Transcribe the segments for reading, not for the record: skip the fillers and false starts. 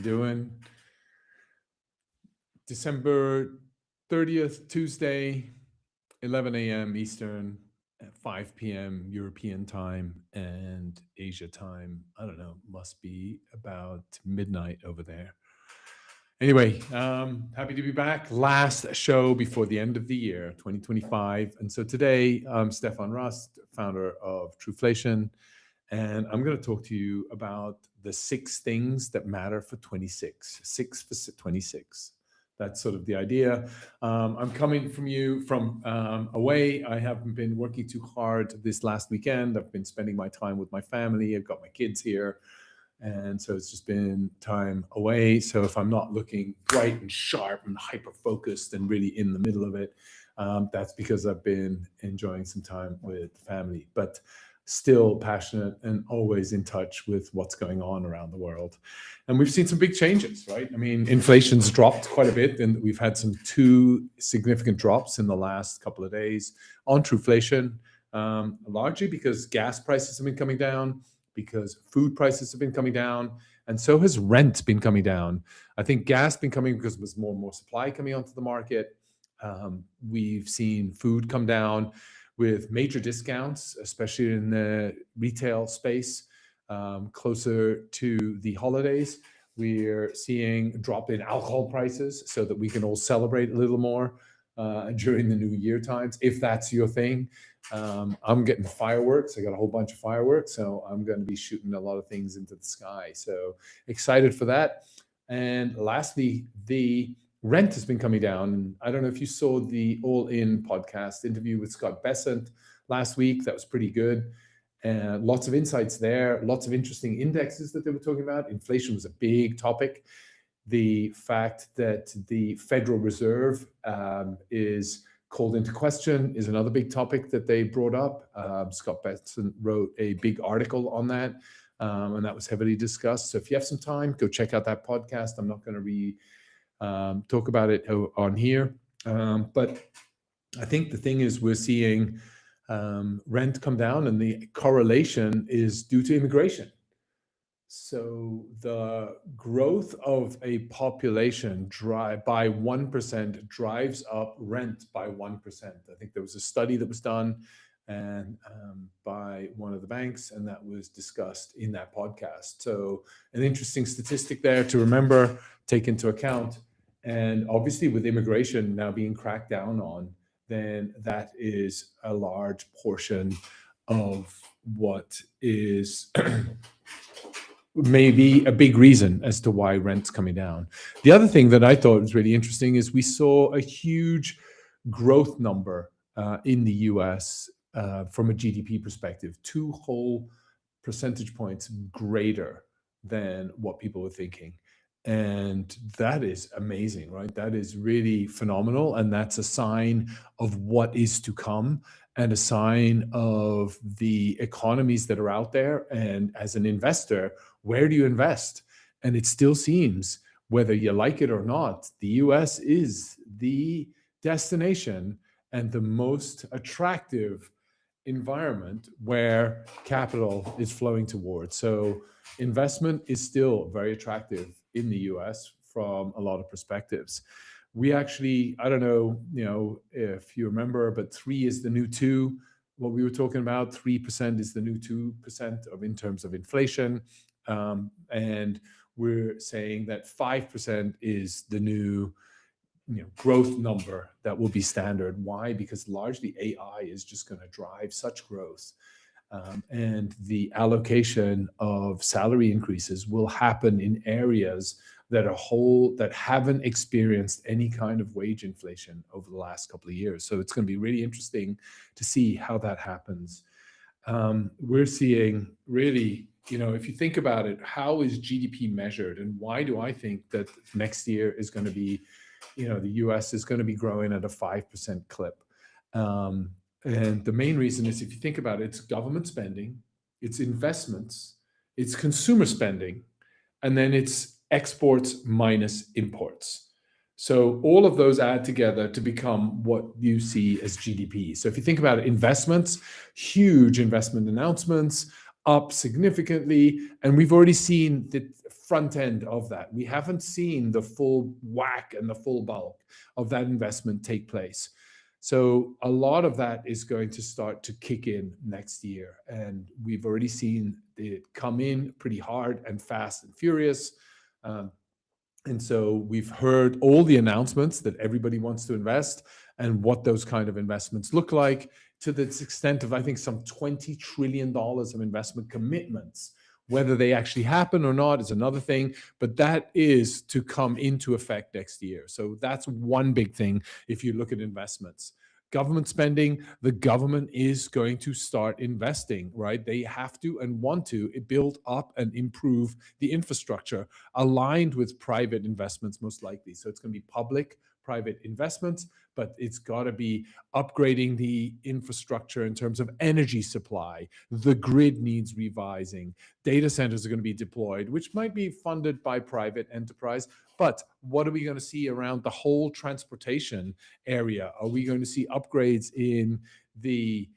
Doing December 30th, Tuesday, 11 a.m. Eastern, at 5 p.m. European time and Asia time. I don't know, must be about midnight over there. Anyway, happy to be back. Last show before the end of the year, 2025. And so today, I'm Stefan Rust, founder of Truflation, and I'm going to talk to you about the 6 things that matter for 26. 6 for 26. That's sort of the idea. I'm coming from away. I haven't been working too hard this last weekend. I've been spending my time with my family. I've got my kids here. And so it's just been time away. So if I'm not looking bright and sharp and hyper focused and really in the middle of it, that's because I've been enjoying some time with family, but still passionate and always in touch with what's going on around the world. And we've seen some big changes, right? I mean, inflation's dropped quite a bit, and we've had 2 significant drops in the last couple of days on Truflation, largely because gas prices have been coming down, because food prices have been coming down, and so has rent been coming down. I think gas been coming because there's more and more supply coming onto the market. We've seen food come down with major discounts, especially in the retail space, closer to the holidays. We're seeing a drop in alcohol prices so that we can all celebrate a little more during the New Year times, if that's your thing. I'm getting fireworks. I got a whole bunch of fireworks, so I'm going to be shooting a lot of things into the sky. So excited for that. And lastly, the rent has been coming down. And I don't know if you saw the All In podcast interview with Scott Bessent last week. That was pretty good. Lots of insights there, lots of interesting indexes that they were talking about. Inflation was a big topic. The fact that the Federal Reserve is called into question is another big topic that they brought up. Scott Bessent wrote a big article on that, and that was heavily discussed. So if you have some time, go check out that podcast. I'm not going to talk about it on here. But I think the thing is we're seeing rent come down, and the correlation is due to immigration. So the growth of a population by 1% drives up rent by 1%. I think there was a study that was done and by one of the banks, and that was discussed in that podcast. So an interesting statistic there to remember, take into account. And obviously with immigration now being cracked down on, then that is a large portion of what is maybe a big reason as to why rent's coming down. The other thing that I thought was really interesting is we saw a huge growth number in the US from a GDP perspective, 2 whole percentage points greater than what people were thinking. And that is amazing, right? That is really phenomenal. And that's a sign of what is to come and a sign of the economies that are out there. And as an investor, where do you invest? And it still seems, whether you like it or not, the US is the destination and the most attractive environment where capital is flowing towards. So investment is still very attractive in the US from a lot of perspectives. We actually, I don't know, if you remember, but 3 is the new 2. What we were talking about, 3% is the new 2% in terms of inflation. And we're saying that 5% is the new growth number that will be standard. Why? Because largely AI is just going to drive such growth. And the allocation of salary increases will happen in areas that haven't experienced any kind of wage inflation over the last couple of years. So it's going to be really interesting to see how that happens. We're seeing really, if you think about it, how is GDP measured, and why do I think that next year is going to be, the US is going to be growing at a 5% clip? And the main reason is, if you think about it, it's government spending, it's investments, it's consumer spending, and then it's exports minus imports. So all of those add together to become what you see as GDP. So if you think about it, investments, huge investment announcements, up significantly. And we've already seen that front end of that. We haven't seen the full whack and the full bulk of that investment take place. So a lot of that is going to start to kick in next year. And we've already seen it come in pretty hard and fast and furious. And so we've heard all the announcements that everybody wants to invest and what those kind of investments look like, to the extent of, I think, some $20 trillion of investment commitments. Whether they actually happen or not is another thing, but that is to come into effect next year. So that's one big thing if you look at investments. Government spending, the government is going to start investing, right? They have to and want to build up and improve the infrastructure aligned with private investments, most likely. So it's going to be public private investments, but it's got to be upgrading the infrastructure in terms of energy supply. The grid needs revising. Data centers are going to be deployed, which might be funded by private enterprise. But what are we going to see around the whole transportation area? Are we going to see upgrades in the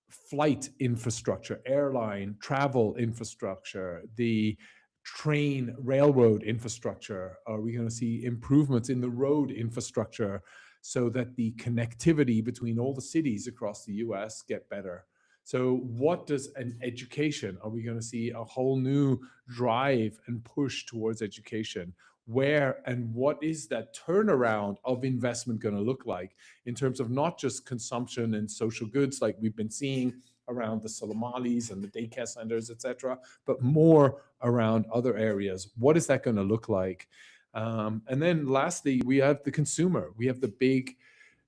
flight infrastructure, airline, travel infrastructure, the train, railroad infrastructure? Are we going to see improvements in the road infrastructure so that the connectivity between all the cities across the US get better? So what does an education, are we going to see a whole new drive and push towards education? Where and what is that turnaround of investment going to look like in terms of not just consumption and social goods like we've been seeing around the Somalis and the daycare centers, et cetera, but more around other areas? What is that going to look like? And then lastly, we have the consumer. We have the big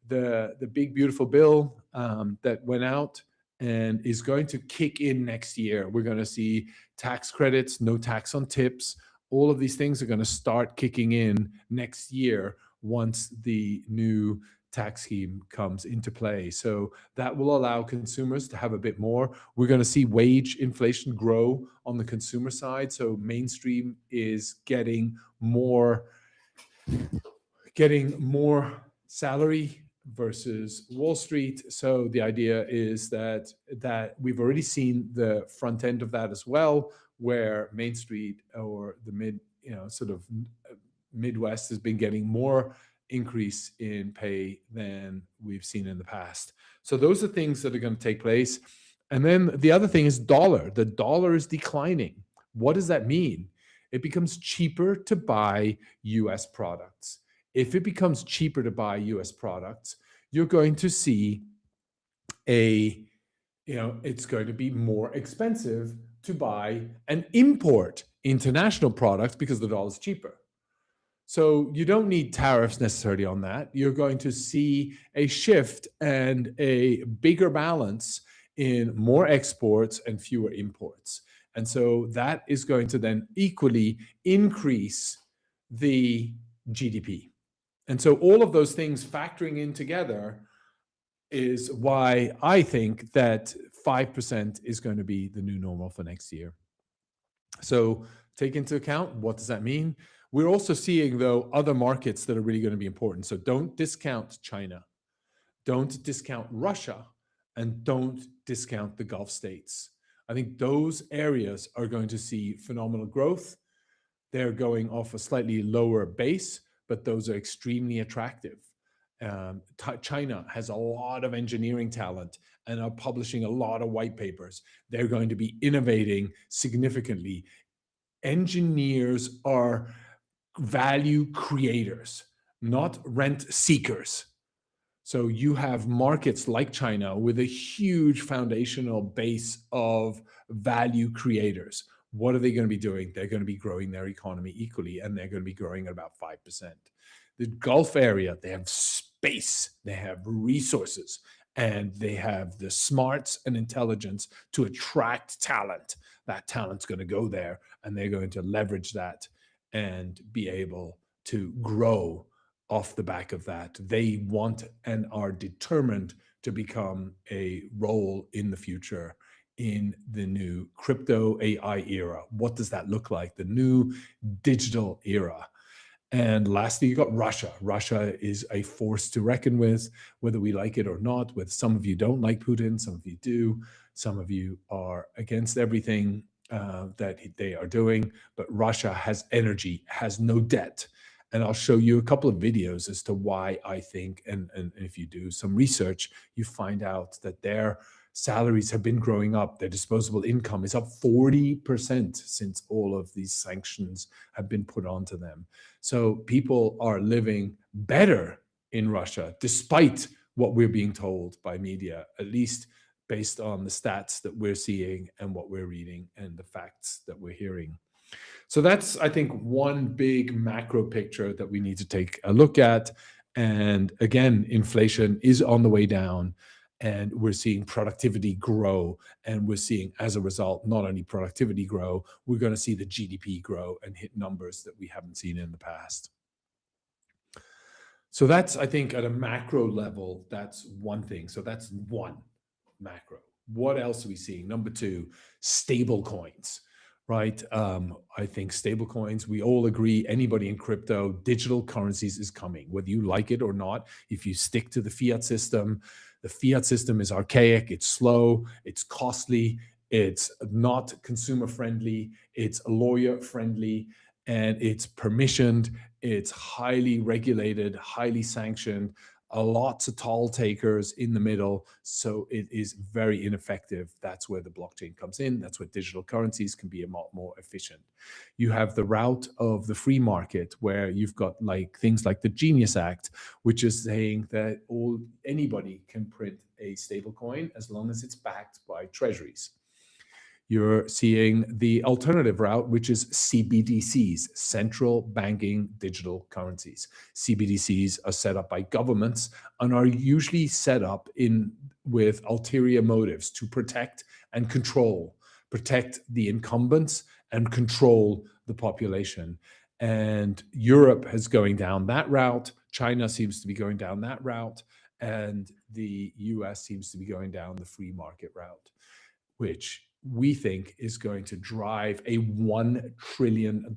beautiful bill that went out and is going to kick in next year. We're going to see tax credits, no tax on tips. All of these things are going to start kicking in next year once the new tax scheme comes into play. So that will allow consumers to have a bit more. We're going to see wage inflation grow on the consumer side. So mainstream is getting more salary versus Wall Street. So the idea is that we've already seen the front end of that as well, where Main Street or the Midwest has been getting more increase in pay than we've seen in the past. So those are things that are going to take place. And then the other thing is dollar. The dollar is declining. What does that mean? It becomes cheaper to buy US products. If it becomes cheaper to buy US products, you're going to see it's going to be more expensive to buy and import international products because the dollar is cheaper. So you don't need tariffs necessarily on that. You're going to see a shift and a bigger balance in more exports and fewer imports. And so that is going to then equally increase the GDP. And so all of those things factoring in together is why I think that 5% is going to be the new normal for next year. So take into account, what does that mean? We're also seeing, though, other markets that are really going to be important. So don't discount China, don't discount Russia, and don't discount the Gulf states. I think those areas are going to see phenomenal growth. They're going off a slightly lower base, but those are extremely attractive. China has a lot of engineering talent and are publishing a lot of white papers. They're going to be innovating significantly. Engineers are value creators, not rent seekers. So you have markets like China with a huge foundational base of value creators. What are they going to be doing? They're going to be growing their economy equally, and they're going to be growing at about 5%. The Gulf area, they have space, they have resources, and they have the smarts and intelligence to attract talent. That talent's going to go there, and they're going to leverage that and be able to grow off the back of that. They want and are determined to become a role in the future in the new crypto AI era. What does that look like? The new digital era. And lastly, you got Russia. Russia is a force to reckon with, whether we like it or not. With some of you don't like Putin, some of you do, some of you are against everything. that they are doing. But Russia has energy, has no debt. And I'll show you a couple of videos as to why I think, and if you do some research, you find out that their salaries have been growing up. Their disposable income is up 40% since all of these sanctions have been put onto them. So people are living better in Russia, despite what we're being told by media, at least based on the stats that we're seeing and what we're reading and the facts that we're hearing. So that's, I think, one big macro picture that we need to take a look at. And again, inflation is on the way down, and we're seeing productivity grow. And we're seeing, as a result, not only productivity grow, we're going to see the GDP grow and hit numbers that we haven't seen in the past. So that's, I think, at a macro level, that's one thing. So that's one macro. What else are we seeing? Number two, stable coins, right? I think stable coins, we all agree, anybody in crypto, digital currencies is coming, whether you like it or not. If you stick to the fiat system is archaic, it's slow, it's costly, it's not consumer friendly, it's lawyer friendly, and it's permissioned, it's highly regulated, highly sanctioned, lots of toll takers in the middle. So it is very ineffective. That's where the blockchain comes in. That's where digital currencies can be a lot more efficient. You have the route of the free market, where you've got like things like the Genius Act, which is saying that anybody can print a stable coin as long as it's backed by treasuries. You're seeing the alternative route, which is CBDCs, central banking digital currencies. CBDCs are set up by governments and are usually set up with ulterior motives to protect the incumbents and control the population. And Europe is going down that route. China seems to be going down that route. And the US seems to be going down the free market route, which we think is going to drive a $1 trillion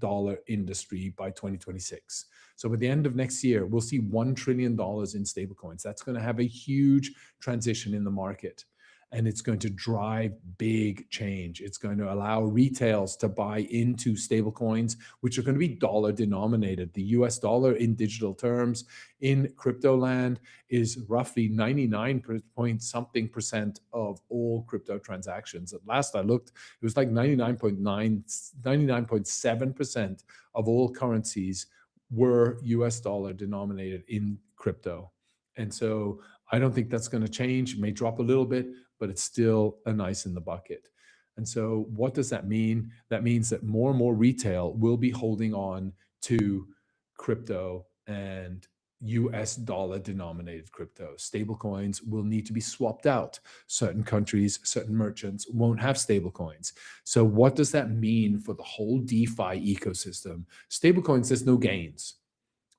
industry by 2026. So by the end of next year, we'll see $1 trillion in stablecoins. That's going to have a huge transition in the market. And it's going to drive big change. It's going to allow retails to buy into stablecoins, which are going to be dollar denominated. The US dollar in digital terms in crypto land is roughly 99 point something percent of all crypto transactions. At last I looked, it was like 99.7% of all currencies were US dollar denominated in crypto. And so I don't think that's going to change. It may drop a little bit, but it's still a nice in the bucket. And so what does that mean? That means that more and more retail will be holding on to crypto and US dollar denominated crypto. Stablecoins will need to be swapped out. Certain countries, certain merchants won't have stablecoins. So what does that mean for the whole DeFi ecosystem? Stablecoins, there's no gains.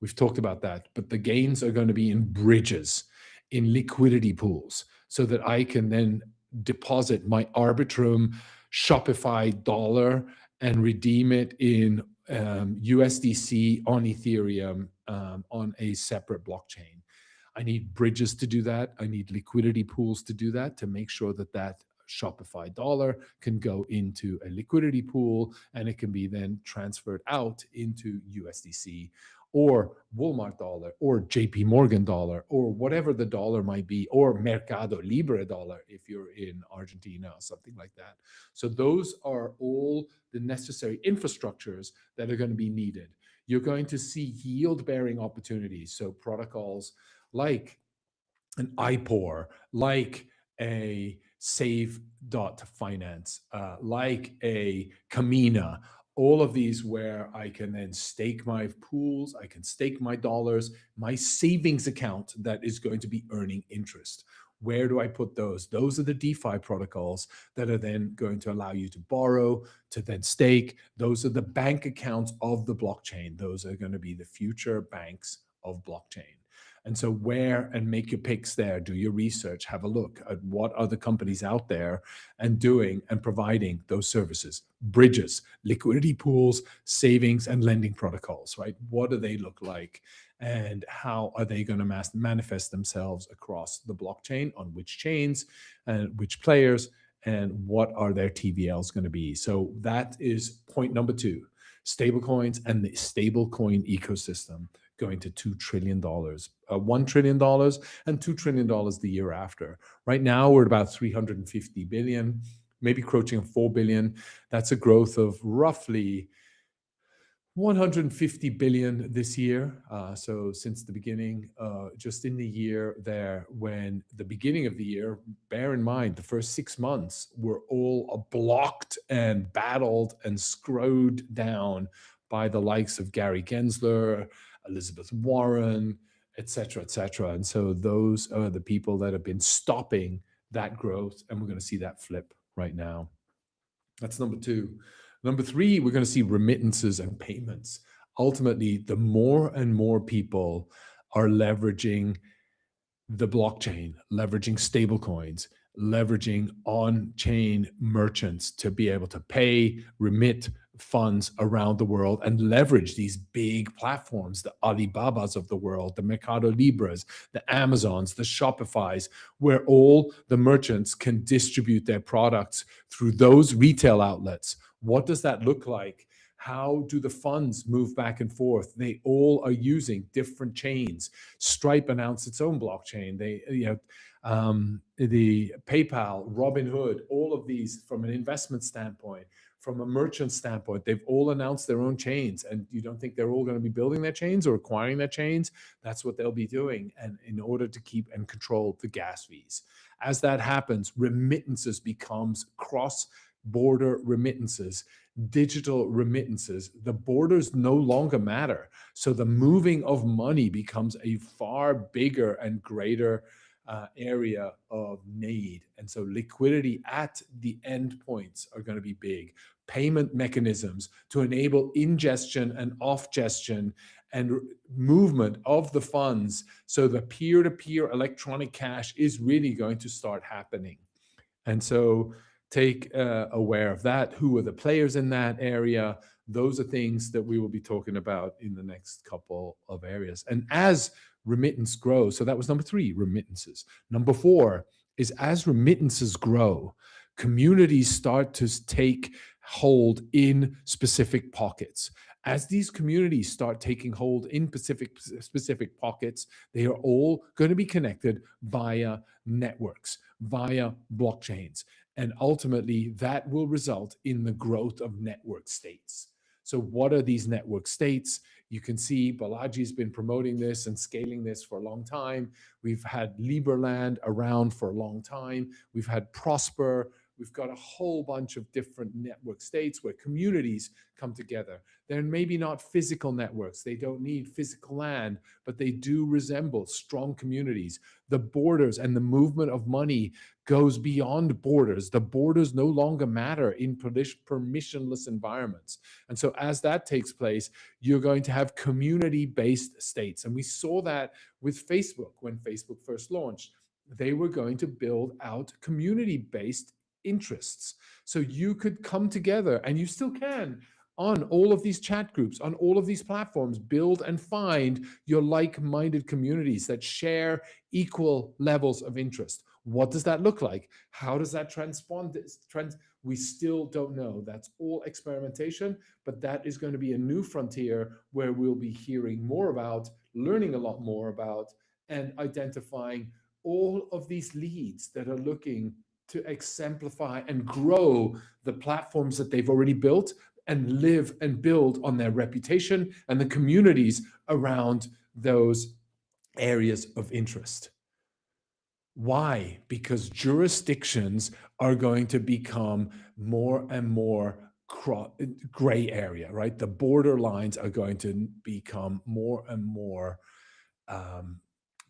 We've talked about that, but the gains are going to be in bridges, in liquidity pools, so that I can then deposit my Arbitrum Shopify dollar and redeem it in USDC on Ethereum on a separate blockchain. I need bridges to do that. I need liquidity pools to do that, to make sure that that Shopify dollar can go into a liquidity pool and it can be then transferred out into USDC or Walmart dollar or JP Morgan dollar or whatever the dollar might be, or Mercado Libre dollar if you're in Argentina or something like that. So those are all the necessary infrastructures that are going to be needed. You're going to see yield-bearing opportunities. So protocols like an IPOR, like a Save.finance, like a Kamina, all of these where I can then stake my pools, I can stake my dollars, my savings account that is going to be earning interest. Where do I put those? Those are the DeFi protocols that are then going to allow you to borrow, to then stake. Those are the bank accounts of the blockchain. Those are going to be the future banks of blockchain. And so make your picks there, do your research, have a look at what other companies out there and doing and providing those services, bridges, liquidity pools, savings and lending protocols, right? What do they look like? And how are they going to manifest themselves across the blockchain, on which chains and which players? and what are their TVLs going to be. So that is point number 2, stablecoins and the stablecoin ecosystem going to $2 trillion, $1 trillion and $2 trillion the year after. Right now, we're at about 350 billion, maybe approaching 4 billion. That's a growth of roughly 150 billion this year. So since the beginning, just in the year there, when the beginning of the year, bear in mind, the first 6 months were all blocked and battled and screwed down by the likes of Gary Gensler, Elizabeth Warren, et cetera, et cetera. And so those are the people that have been stopping that growth. And we're going to see that flip right now. That's number 2. Number 3, we're going to see remittances and payments. Ultimately, the more and more people are leveraging the blockchain, leveraging stablecoins, leveraging on-chain merchants to be able to pay, remit funds around the world and leverage these big platforms, the Alibabas of the world, the Mercado Libras, the Amazons, the Shopifys, where all the merchants can distribute their products through those retail outlets. What does that look like? How do the funds move back and forth? They all are using different chains. Stripe announced its own blockchain. The PayPal, Robinhood, all of these from an investment standpoint, from a merchant standpoint, they've all announced their own chains. And you don't think they're all going to be building their chains or acquiring their chains? That's what they'll be doing. And in order to keep and control the gas fees. As that happens, remittances becomes cross-border remittances, digital remittances. The borders no longer matter. So the moving of money becomes a far bigger and greater area of need. And so liquidity at the endpoints are going to be big. Payment mechanisms to enable ingestion and offgestion and movement of the funds. So the peer-to-peer electronic cash is really going to start happening. And so take aware of that. Who are the players in that area? Those are things that we will be talking about in the next couple of areas. And as remittance grows, so that was number 3, remittances. Number 4 is as remittances grow, communities start to take hold in specific pockets. As these communities start taking hold in specific pockets, they are all going to be connected via networks, via blockchains. And ultimately, that will result in the growth of network states. So what are these network states? You can see Balaji's been promoting this and scaling this for a long time. We've had Liberland around for a long time. We've had Prosper. We've got a whole bunch of different network states where communities come together. They're maybe not physical networks. They don't need physical land, but they do resemble strong communities. The borders and the movement of money goes beyond borders. The borders no longer matter in permissionless environments. And so as that takes place, you're going to have community-based states. And we saw that with Facebook when Facebook first launched. They were going to build out community-based interests. So you could come together, and you still can, on all of these chat groups, on all of these platforms, build and find your like-minded communities that share equal levels of interest. What does that look like? How does that we still don't know. That's all experimentation, but that is going to be a new frontier where we'll be hearing more about, learning a lot more about, and identifying all of these leads that are looking to exemplify and grow the platforms that they've already built and live and build on their reputation and the communities around those areas of interest. Why? Because jurisdictions are going to become more and more gray area, right? The border lines are going to become more and more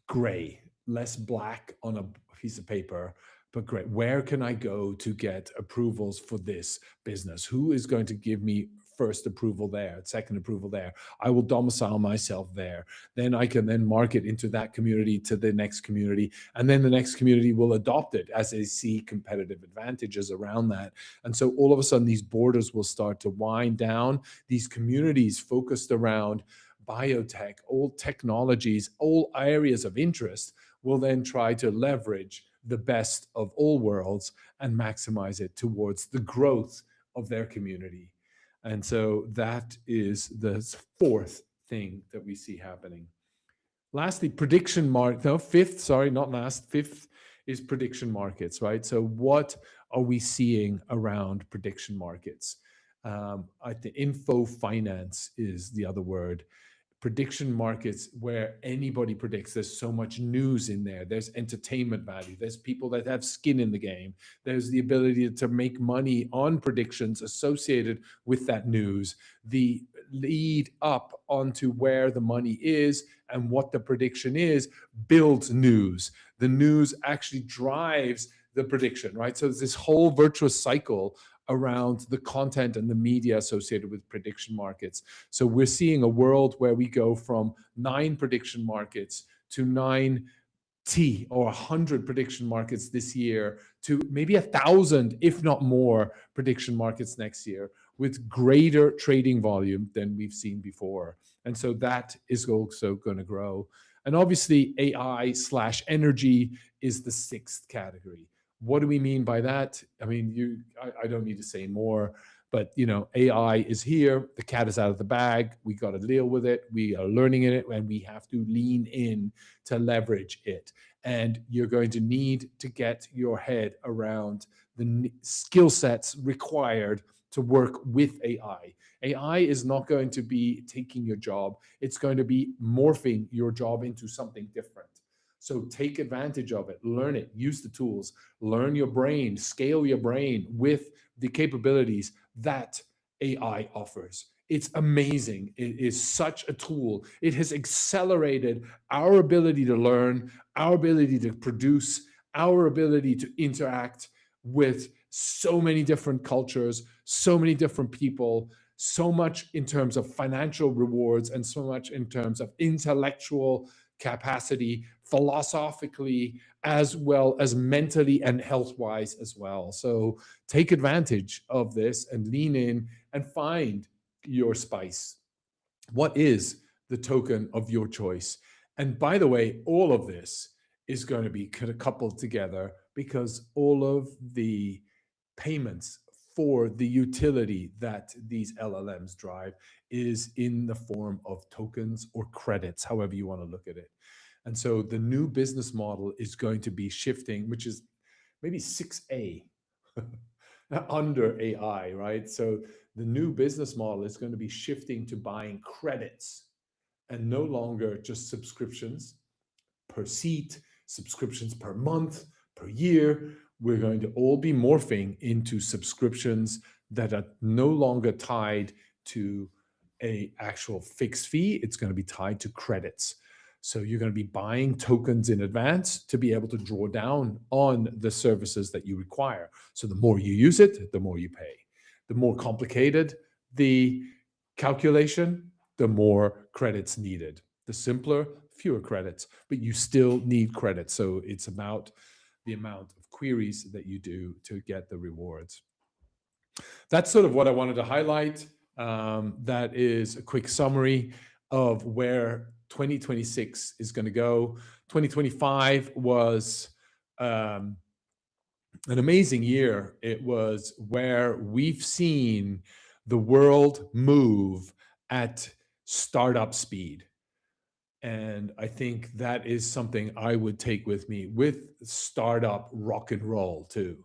gray, less black on a piece of paper, but gray. Where can I go to get approvals for this business? Who is going to give me first approval there, second approval there? I will domicile myself there. Then I can then market into that community to the next community. And then the next community will adopt it as they see competitive advantages around that. And so all of a sudden, these borders will start to wind down. These communities focused around biotech, all technologies, all areas of interest will then try to leverage the best of all worlds and maximize it towards the growth of their community. And so that is the fourth thing that we see happening. Lastly, prediction market. No, fifth, sorry, not last. Fifth is prediction markets, right? So what are we seeing around prediction markets? I think info finance is the other word. Prediction markets where anybody predicts. There's so much news in there. There's entertainment value. There's people that have skin in the game. There's the ability to make money on predictions associated with that news. The lead up onto where the money is and what the prediction is builds news. The news actually drives the prediction, right? So there's this whole virtuous cycle around the content and the media associated with prediction markets. So we're seeing a world where we go from 9 prediction markets to 90 or 100 prediction markets this year to maybe 1,000, if not more, prediction markets next year with greater trading volume than we've seen before. And so that is also going to grow. And obviously, AI/energy is the 6th category. What do we mean by that? I mean, I don't need to say more, but AI is here. The cat is out of the bag. We got to deal with it. We are learning in it, and we have to lean in to leverage it. And you're going to need to get your head around the skill sets required to work with AI. AI is not going to be taking your job. It's going to be morphing your job into something different. So take advantage of it, learn it, use the tools, learn your brain, scale your brain with the capabilities that AI offers. It's amazing. It is such a tool. It has accelerated our ability to learn, our ability to produce, our ability to interact with so many different cultures, so many different people, so much in terms of financial rewards and so much in terms of intellectual capacity, philosophically, as well as mentally and health-wise as well. So take advantage of this and lean in and find your spice. What is the token of your choice? And by the way, all of this is going to be coupled together because all of the payments for the utility that these LLMs drive is in the form of tokens or credits, however you want to look at it. And so the new business model is going to be shifting, which is maybe 6A under AI, right? So the new business model is going to be shifting to buying credits and no longer just subscriptions per seat, subscriptions per month, per year. We're going to all be morphing into subscriptions that are no longer tied to a actual fixed fee. It's going to be tied to credits. So you're going to be buying tokens in advance to be able to draw down on the services that you require. So the more you use it, the more you pay. The more complicated the calculation, the more credits needed. The simpler, fewer credits, but you still need credits. So it's about the amount of queries that you do to get the rewards. That's sort of what I wanted to highlight. That is a quick summary of where 2026 is going to go. 2025 was an amazing year. It was where we've seen the world move at startup speed. And I think that is something I would take with me with startup rock and roll too.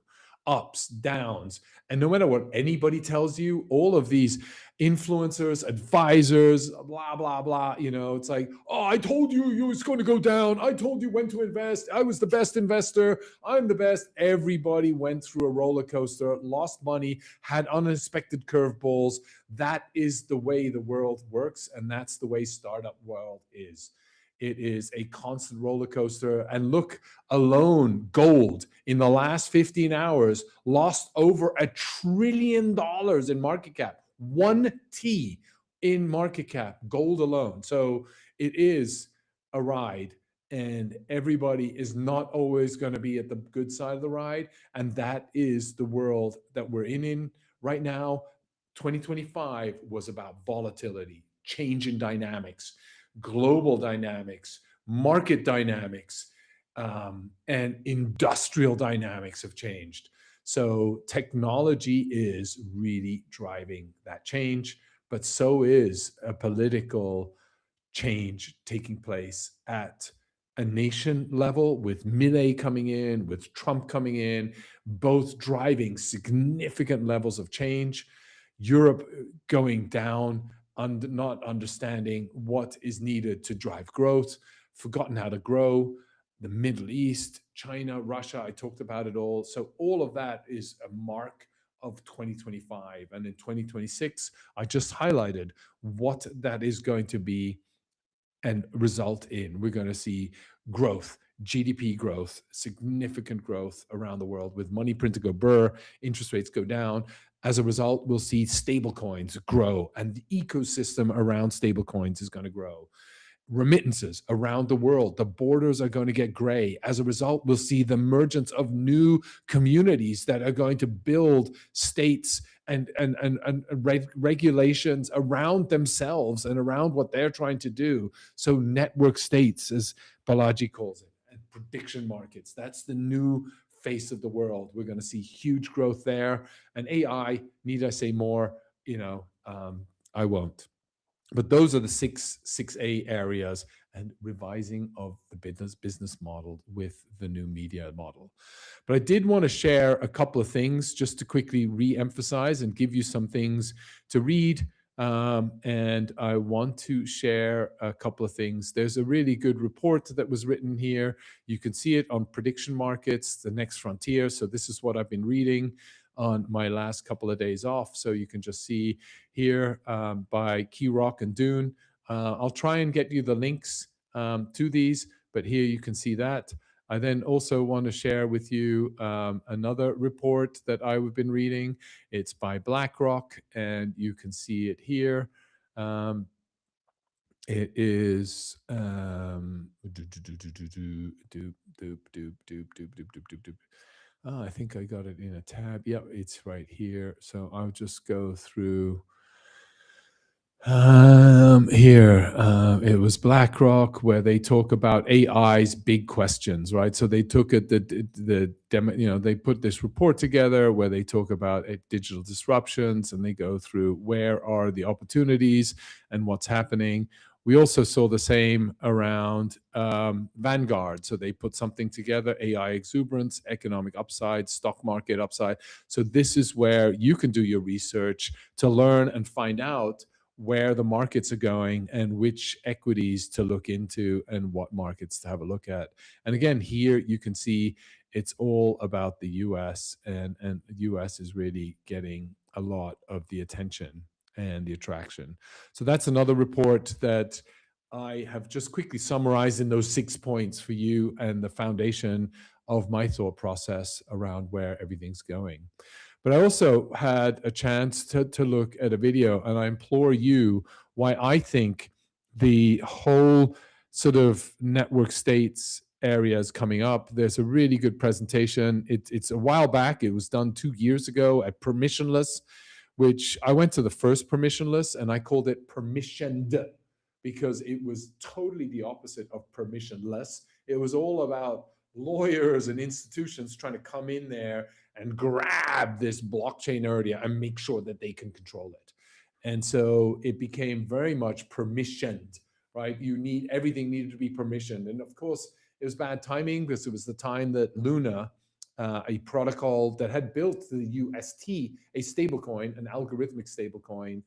Ups, downs. And no matter what anybody tells you, all of these influencers, advisors, blah, blah, blah, it's like, oh, I told you was going to go down. I told you when to invest. I was the best investor. I'm the best. Everybody went through a roller coaster, lost money, had unexpected curveballs. That is the way the world works. And that's the way startup world is. It is a constant roller coaster. And look, alone, gold in the last 15 hours lost over $1 trillion in market cap. 1T in market cap, gold alone. So it is a ride, and everybody is not always going to be at the good side of the ride. And that is the world that we're in right now. 2025 was about volatility, change in dynamics, global dynamics, market dynamics, and industrial dynamics have changed. So technology is really driving that change, but so is a political change taking place at a nation level, with Milley coming in, with Trump coming in, both driving significant levels of change. Europe going down, not understanding what is needed to drive growth, forgotten how to grow. The Middle East, China, Russia, I talked about it all. So all of that is a mark of 2025. And in 2026, I just highlighted what that is going to be and result in. We're going to see growth, GDP growth, significant growth around the world, with money printed go burr, interest rates go down. As a result, we'll see stable coins grow, and the ecosystem around stable coins is going to grow. Remittances around the world, the borders are going to get gray. As a result, we'll see the emergence of new communities that are going to build states and regulations around themselves and around what they're trying to do. So network states, as Balaji calls it, and prediction markets, that's the new face of the world. We're going to see huge growth there. And AI, need I say more? I won't. But those are the six A areas, and revising of the business model with the new media model. But I did want to share a couple of things just to quickly re-emphasize and give you some things to read. And I want to share a couple of things. There's a really good report that was written here. You can see it on Prediction Markets, the next frontier. So this is what I've been reading on my last couple of days off. So you can just see here by Key Rock and Dune. I'll try and get you the links to these, but here you can see that. I then also want to share with you another report that I've been reading. It's by BlackRock, and you can see it here. It is I think I got it in a tab. Yep, it's right here. So I'll just go through here. It was BlackRock, where they talk about AI's big questions, right? So they took it, they put this report together where they talk about digital disruptions, and they go through where are the opportunities and what's happening. We also saw the same around Vanguard. So they put something together: AI exuberance, economic upside, stock market upside. So this is where you can do your research to learn and find out where the markets are going and which equities to look into and what markets to have a look at. And again, here you can see it's all about the US, and the US is really getting a lot of the attention and the attraction. So that's another report that I have just quickly summarized in those 6 points for you, and the foundation of my thought process around where everything's going. But I also had a chance to look at a video, and I implore you why I think the whole sort of network states area is coming up. There's a really good presentation. It's a while back. It was done 2 years ago at Permissionless, which I went to the first Permissionless, and I called it Permissioned, because it was totally the opposite of permissionless. It was all about lawyers and institutions trying to come in there and grab this blockchain area and make sure that they can control it. And so it became very much permissioned, right? Everything needed to be permissioned. And of course, it was bad timing, because it was the time that Luna, a protocol that had built the UST, a stablecoin, an algorithmic stablecoin,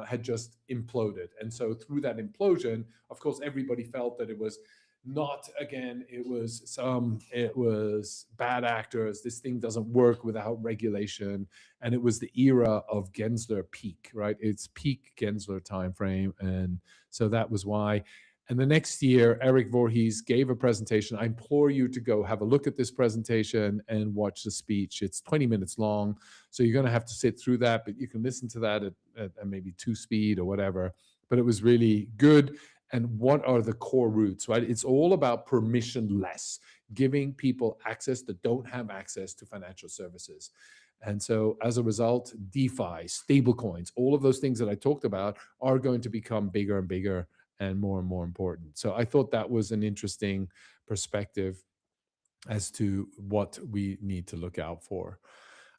had just imploded. And so through that implosion, of course, everybody felt that it was not, again, it was bad actors. This thing doesn't work without regulation. And it was the era of Gensler peak, right? It's peak Gensler timeframe. And so that was why. And the next year, Eric Voorhees gave a presentation. I implore you to go have a look at this presentation and watch the speech. It's 20 minutes long, so you're going to have to sit through that, but you can listen to that at maybe 2 speed or whatever. But it was really good. And what are the core roots, right? It's all about permissionless, giving people access that don't have access to financial services. And so as a result, DeFi, stablecoins, all of those things that I talked about are going to become bigger and bigger and more important. So I thought that was an interesting perspective. as to what we need to look out for.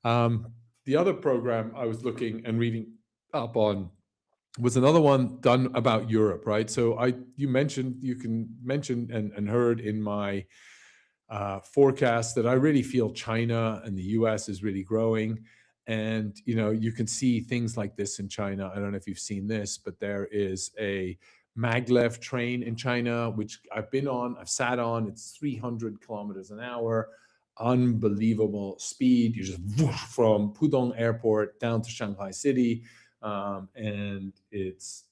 The other program I was looking and reading up on was another one done about Europe, right? So you can mention and heard in my forecast that I really feel China and the US is really growing. And, you can see things like this in China. I don't know if you've seen this, but there is a maglev train in China, which I've been on, I've sat on. It's 300 kilometers an hour, unbelievable speed. You just whoosh from Pudong Airport down to Shanghai City. And it's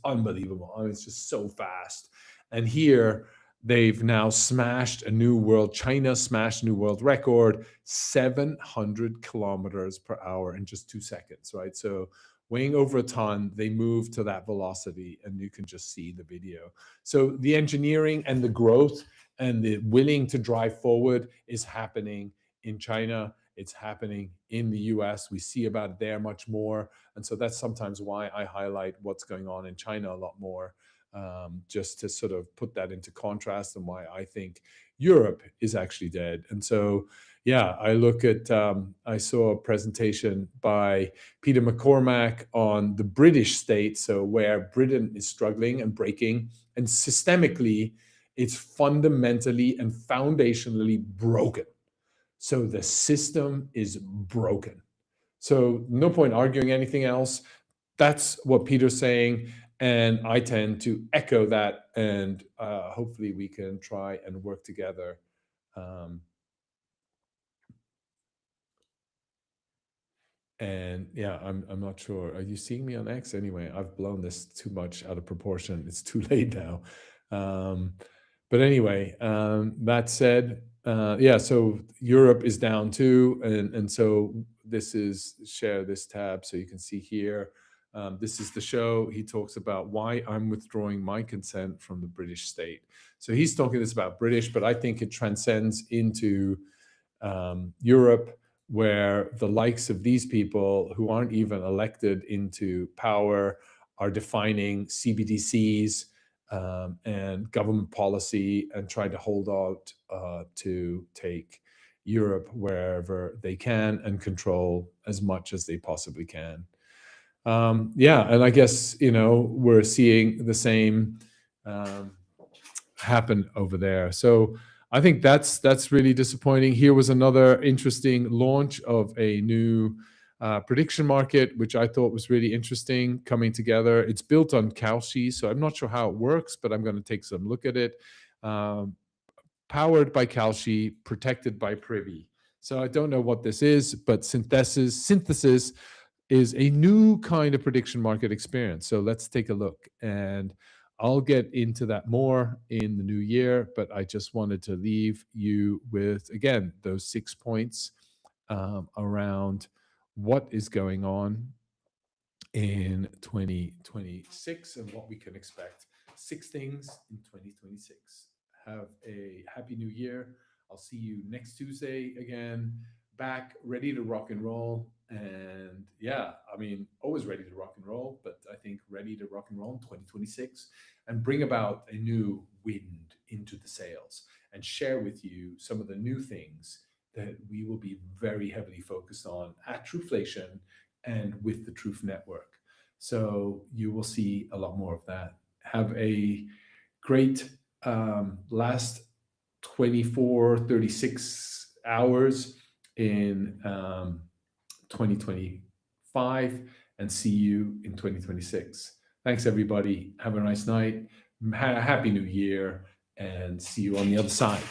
unbelievable. I mean, it's just so fast. And here, China smashed a new world record, 700 kilometers per hour in just 2 seconds, right? So weighing over a ton, they moved to that velocity, and you can just see the video. So the engineering and the growth and the willing to drive forward is happening in China. It's happening in the US. We see about it there much more. And so that's sometimes why I highlight what's going on in China a lot more, just to sort of put that into contrast and why I think Europe is actually dead. And so, yeah, I saw a presentation by Peter McCormack on the British state, so where Britain is struggling and breaking, and systemically, it's fundamentally and foundationally broken. So the system is broken. So no point arguing anything else. That's what Peter's saying, and I tend to echo that. And hopefully, we can try and work together. And yeah, I'm not sure. Are you seeing me on X? Anyway, I've blown this too much out of proportion. It's too late now. But anyway, that said, yeah, so Europe is down too. And so share this tab so you can see here. This is the show. He talks about why I'm withdrawing my consent from the British state. So he's talking this about British, but I think it transcends into Europe, where the likes of these people who aren't even elected into power are defining CBDCs and government policy and trying to hold out to take Europe wherever they can and control as much as they possibly can. Yeah, and I guess we're seeing the same happen over there. So I think that's really disappointing. Here was another interesting launch of a new prediction market, which I thought was really interesting coming together. It's built on Kalshi, so I'm not sure how it works, but I'm going to take some look at it. Powered by Kalshi, protected by Privy. So I don't know what this is, but synthesis is a new kind of prediction market experience. So let's take a look. And I'll get into that more in the new year, but I just wanted to leave you with, again, those 6 points around what is going on in 2026 and what we can expect. 6 things in 2026. Have a happy new year. I'll see you next Tuesday again, back ready to rock and roll. And yeah, I mean, always ready to rock and roll, but I think ready to rock and roll in 2026 and bring about a new wind into the sails and share with you some of the new things that we will be very heavily focused on at Truflation and with the Truth Network. So you will see a lot more of that. Have a great last 24, 36 hours in 2025 and see you in 2026. Thanks, everybody. Have a nice night. Happy New Year, and see you on the other side.